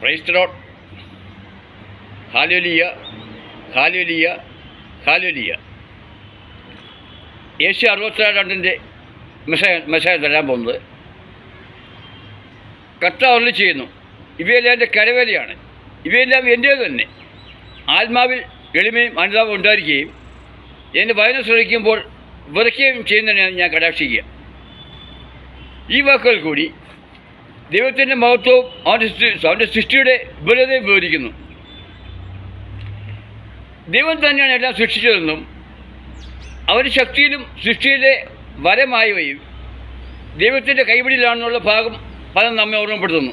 Price the lord. Hallelujah, hallelujah, hallelujah. യേശു 62 message തരാൻ പോകുന്നത് കർത്താവ് അരുളി ചെയ്യുന്നു, ഇവയെല്ലാം എൻ്റെ കരവേലയാണ്, ഇവയെല്ലാം എൻ്റേത് തന്നെ. ആത്മാവിൽ എളിമയും അനുതാപം ഉണ്ടായിരിക്കുകയും എൻ്റെ വചനം ശ്രമിക്കുമ്പോൾ വിറയ്ക്കുകയും ചെയ്യുന്നതിനാണ് ഞാൻ കടാക്ഷിക്കുക. ഈ വാക്കുകൾ കൂടി ദൈവത്തിൻ്റെ മഹത്വവും അവൻ്റെ സൃഷ്ടിയുടെ ബലതയും വിവരിക്കുന്നു. ദൈവം തന്നെയാണ് എല്ലാം സൃഷ്ടിച്ചതെന്നും അവൻ്റെ ശക്തിയിലും സൃഷ്ടിയിലെ വരമായവയും ദൈവത്തിൻ്റെ കൈപിടിയിലാണെന്നുള്ള പദം നമ്മെ ഓർമ്മപ്പെടുത്തുന്നു.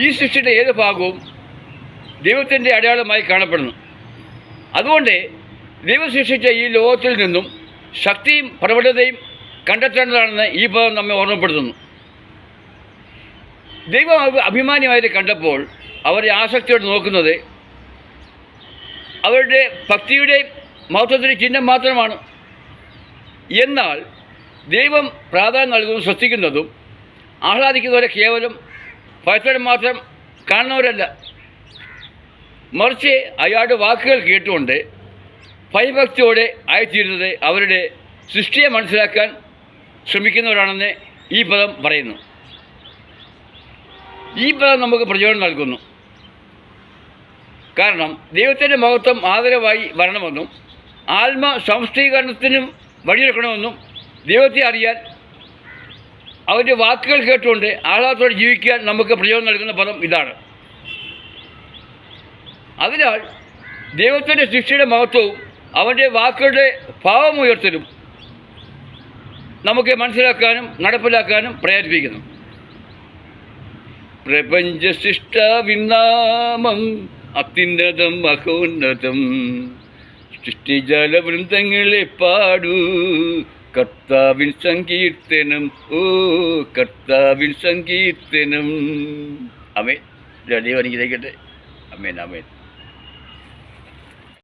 ഈ സൃഷ്ടിയുടെ ഏത് ഭാഗവും ദൈവത്തിൻ്റെ അടയാളമായി കാണപ്പെടുന്നു. അതുകൊണ്ട് ദൈവം സൃഷ്ടിച്ച ഈ ലോകത്തിൽ നിന്നും ശക്തിയും പ്രബലതയും കണ്ടെത്തേണ്ടതാണെന്ന് ഈ പദം നമ്മെ ഓർമ്മപ്പെടുത്തുന്നു. ദൈവം അഭിമാനിയായിട്ട് കണ്ടപ്പോൾ അവരെ ആസക്തിയോടെ നോക്കുന്നത് അവരുടെ ഭക്തിയുടെയും മഹത്വത്തിൻ്റെ ചിഹ്നം മാത്രമാണ്. എന്നാൽ ദൈവം പ്രാധാന്യം നൽകുന്നതും ശ്രദ്ധിക്കുന്നതും ആഹ്ലാദിക്കുന്നവരെ കേവലം ഭയത്തോടെ മാത്രം കാണുന്നവരല്ല, മറിച്ച് അയാളുടെ വാക്കുകൾ കേട്ടുകൊണ്ട് ഭയഭക്തിയോടെ ആയിത്തീരുന്നത് അവരുടെ സൃഷ്ടിയെ മനസ്സിലാക്കാൻ ശ്രമിക്കുന്നവരാണെന്ന് ഈ പദം പറയുന്നു. ഈ പദം നമുക്ക് പ്രചോദനം നൽകുന്നു. കാരണം ദൈവത്തിൻ്റെ മഹത്വം ആദരവായി വരണമെന്നും ആത്മ സംസ്ഥീകരണത്തിനും വഴിയൊരുക്കണമെന്നും ദൈവത്തെ അറിയാൻ അവൻ്റെ വാക്കുകൾ കേട്ടുകൊണ്ട് ആഹ്ലാദത്തോടെ ജീവിക്കാൻ നമുക്ക് പ്രചോദനം നൽകുന്ന പദം ഇതാണ്. അതിനാൽ ദൈവത്തിൻ്റെ സൃഷ്ടിയുടെ മഹത്വവും അവൻ്റെ വാക്കുകളുടെ ഭാവമുയർത്തലും നമുക്ക് മനസ്സിലാക്കാനും നടപ്പിലാക്കാനും പ്രേരിപ്പിക്കുന്നു. പ്രപഞ്ച സൃഷ്ടാവിനാമം അത്യുന്നതം മഹോന്നതം, സൃഷ്ടിജാലവൃന്ദങ്ങളെ പാടൂ കർത്താവിൻ സങ്കീർത്തനം, ഓ കർത്താവിൻ സങ്കീർത്തനം. ആമേൻ. ദൈവം അനുഗ്രഹിക്കട്ടെ. ആമേൻ, ആമേൻ.